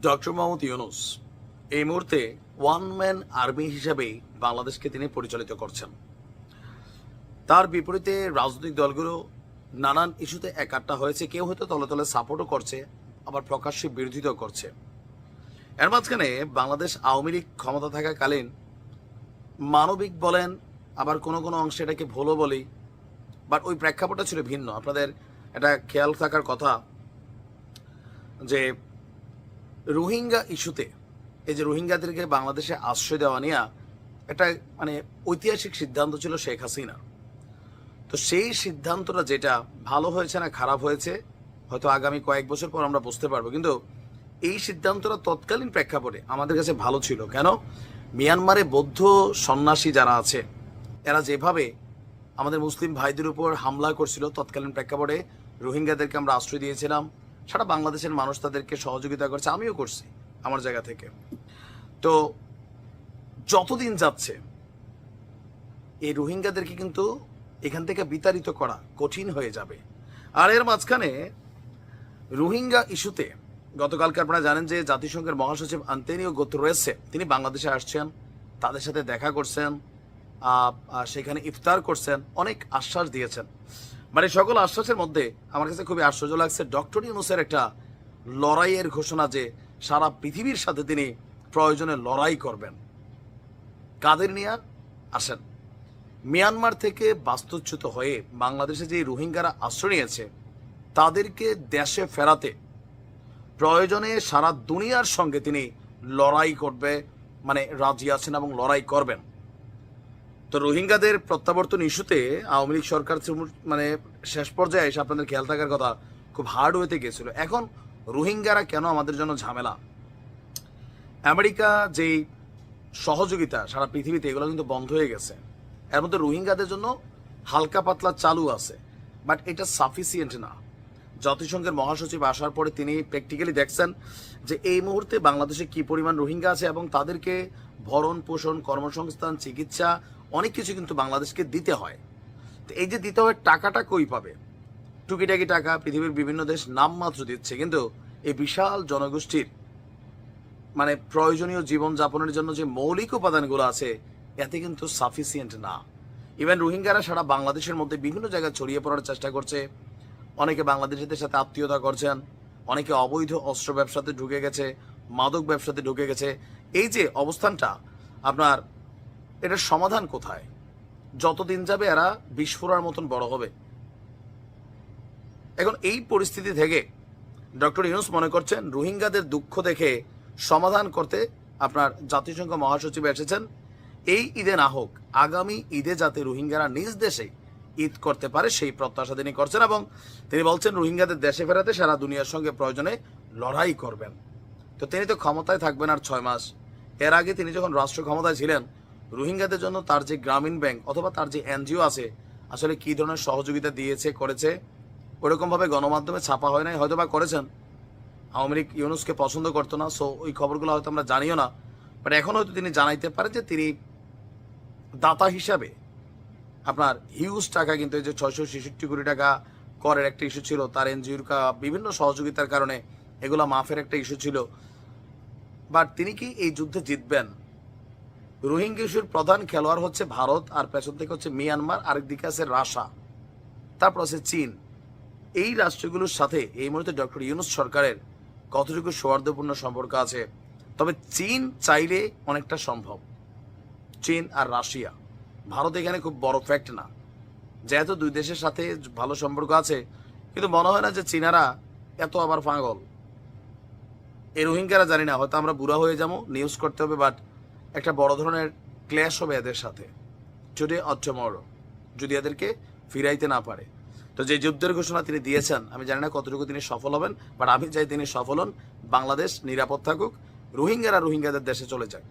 Doctor Mohammad Yunus এই মুহূর্তে one man army হিসেবে বাংলাদেশকে তিনি পরিচালিত করছেন। তার বিপরীতে রাজনৈতিক দলগুলো নানান ইস্যুতে একাট্টা হয়েছে, কেউ হয়তো তলে তলে সাপোর্টও করছে, আবার প্রকাশ্যে বিরোধিতাও করছে। এর মাঝখানে বাংলাদেশ আওয়ামী লীগ ক্ষমতা থাকাকালীন মানবিক বলেন, আবার কোনো কোনো অংশে এটাকে ভুলও বলি, বাট ওই প্রেক্ষাপটটা ছিল ভিন্ন। আপনাদের এটা খেয়াল থাকার কথা যে রোহিঙ্গা ইস্যুতে, এই যে রোহিঙ্গাদেরকে বাংলাদেশে আশ্রয় দেওয়া নিয়ে একটা ঐতিহাসিক সিদ্ধান্ত ছিল শেখ হাসিনা। তো সেই সিদ্ধান্তটা যেটা ভালো হয়েছে না খারাপ হয়েছে হয়তো আগামী কয়েক বছর পর আমরা বুঝতে পারবো, কিন্তু এই সিদ্ধান্তটা তৎকালীন প্রেক্ষাপটে আমাদের কাছে ভালো ছিল। কেন? মিয়ানমারে বৌদ্ধ সন্ন্যাসী যারা আছে এরা যেভাবে আমাদের মুসলিম ভাইদের উপর হামলা করছিল, তৎকালীন প্রেক্ষাপটে রোহিঙ্গাদেরকে আমরা আশ্রয় দিয়েছিলাম, সারা বাংলাদেশের মানুষ তাদেরকে সহযোগিতা করছে, আমিও করছি আমার জায়গা থেকে। তো যতদিন যাচ্ছে এই রোহিঙ্গাদেরকে কিন্তু এখান থেকে বিতাড়িত করা কঠিন হয়ে যাবে। আর এর মাঝখানে রোহিঙ্গা ইস্যুতে গতকালকে আপনারা জানেন যে জাতিসংঘের মহাসচিব আন্তোনিও গুতেরেস তিনি বাংলাদেশে আসছেন, তাদের সাথে দেখা করছেন, সেখানে ইফতার করছেন, অনেক আশ্বাস দিয়েছেন। মানে সকল আশ্বাসের মধ্যে আমার কাছে খুবই আশ্চর্য লাগছে ডক্টর ইউনূসের একটা লড়াইয়ের ঘোষণা, যে সারা পৃথিবীর সাথে তিনি প্রয়োজনে লড়াই করবেন। কাদের নিয়ে? আসেন, মিয়ানমার থেকে বাস্তুচ্যুত হয়ে বাংলাদেশে যে রোহিঙ্গারা আশ্রয় নিয়েছে তাদেরকে দেশে ফেরাতে প্রয়োজনে সারা দুনিয়ার সঙ্গে তিনি লড়াই করবে, রাজি আছেন এবং লড়াই করবেন। তো রোহিঙ্গাদের প্রত্যাবর্তন ইস্যুতে আওয়ামী লীগ সরকার শেষ পর্যায়ে এসে আপনাদের খেয়াল থাকার কথা খুব হার্ড ওয়েতে গেছিল। এখন রোহিঙ্গারা কেন আমাদের জন্য ঝামেলা? আমেরিকা যেই সহযোগিতা সারা পৃথিবীতে, এগুলো কিন্তু বন্ধ হয়ে গেছে। এর মধ্যে রোহিঙ্গাদের জন্য হালকা পাতলা চালু আছে, বাট এটা সাফিসিয়েন্ট না। জাতিসংঘের মহাসচিব আসার পরে তিনি প্র্যাকটিক্যালি দেখছেন যে এই মুহূর্তে বাংলাদেশে কি পরিমাণ রোহিঙ্গা আছে এবং তাদেরকে ভরণ পোষণ, কর্মসংস্থান, চিকিৎসা অনেক কিছু কিন্তু বাংলাদেশকে দিতে হয়। তো এই যে দিতে হয়, টাকাটা কই পাবে? টুকিটাকি টাকা পৃথিবীর বিভিন্ন দেশ নামমাত্র দিচ্ছে, কিন্তু এই বিশাল জনগোষ্ঠীর প্রয়োজনীয় জীবনযাপনের জন্য যে মৌলিক উপাদানগুলো আছে এতে কিন্তু সাফিসিয়েন্ট না। ইভেন রোহিঙ্গারা সারা বাংলাদেশের মধ্যে বিভিন্ন জায়গায় ছড়িয়ে পড়ার চেষ্টা করছে, অনেকে বাংলাদেশিদের সাথে আত্মীয়তা করছেন, অনেকে অবৈধ অস্ত্র ব্যবসাতে ঢুকে গেছে, মাদক ব্যবসাতে ঢুকে গেছে। এই যে অবস্থানটা আপনার, এটার সমাধান কোথায়? যতদিন যাবে এরা বিস্ফোরণের মতন বড় হবে। এখন এই পরিস্থিতি থেকে ডক্টর ইউনূস মনে করছেন রোহিঙ্গাদের দুঃখ দেখে সমাধান করতে আপনার জাতিসংঘ মহাসচিব এসেছেন। এই ঈদে না হোক, আগামী ঈদে যাতে রোহিঙ্গারা নিজ দেশে ঈদ করতে পারে সেই প্রত্যাশা তিনি করছেন, এবং তিনি বলছেন রোহিঙ্গাদের দেশে ফেরাতে সারা দুনিয়ার সঙ্গে প্রয়োজনে লড়াই করবেন। তো তিনি তো ক্ষমতায় থাকবেন আর 6 মাস। এর আগে তিনি যখন রাষ্ট্র ক্ষমতায় ছিলেন, রোহিঙ্গাদের জন্য তার যে গ্রামীণ ব্যাংক অথবা তার যে এনজিও আছে আসলে কি ধরনের সহযোগিতা দিয়েছে করেছে ওরকমভাবে গণমাধ্যমে ছাপা হয় নাই, হয়তো বা করেছেন। আওয়ামী লীগ ইউনূসকে পছন্দ করতো না, সো ওই খবরগুলো হয়তো আমরা জানিও না, বাট এখন হয়তো তিনি জানাইতে পারেন যে তিনি দাতা হিসাবে আপনার হিউজ টাকা, কিন্তু এই যে 666 কোটি টাকা করের একটা ইস্যু ছিল, তার এনজিওর বিভিন্ন সহযোগিতার কারণে এগুলা মাফের একটা ইস্যু ছিল। বাট তিনি কি এই যুদ্ধে জিতবেন? রোহিঙ্গা ইস্যুর প্রধান খেলোয়াড় হচ্ছে ভারত, আর পেছন থেকে হচ্ছে মিয়ানমার, আরেকদিকে আছে রাশিয়া, তারপর আছে চীন। এই রাষ্ট্রগুলোর সাথে এই মুহূর্তে ডক্টর ইউনূস সরকারের কতটুকু সৌহার্দ্যপূর্ণ সম্পর্ক আছে? তবে চীন চাইলে অনেকটা সম্ভব। চীন আর রাশিয়া, ভারত এখানে খুব বড় ফ্যাক্ট না। যেহেতু দুই দেশের সাথে ভালো সম্পর্ক আছে, কিন্তু মনে হয় না যে চীনারা এত আবার পাগল। এই রোহিঙ্গারা জানি না, হয়তো আমরা বুড়া হয়ে যাবো, নিউজ করতে হবে, বাট একটা বড় ধরনের ক্ল্যাশ হবে এদের সাথে টুডে অর টুমরো, যদি এদেরকে ফিরাইতে না পারে। তো যে যুদ্ধের ঘোষণা তিনি দিয়েছেন, আমি জানি না কতটুকু তিনি সফল হবেন, বাট আমি চাই তিনি সফল হন, বাংলাদেশ নিরাপদ থাকুক, রোহিঙ্গারা রোহিঙ্গাদের দেশে চলে যাক।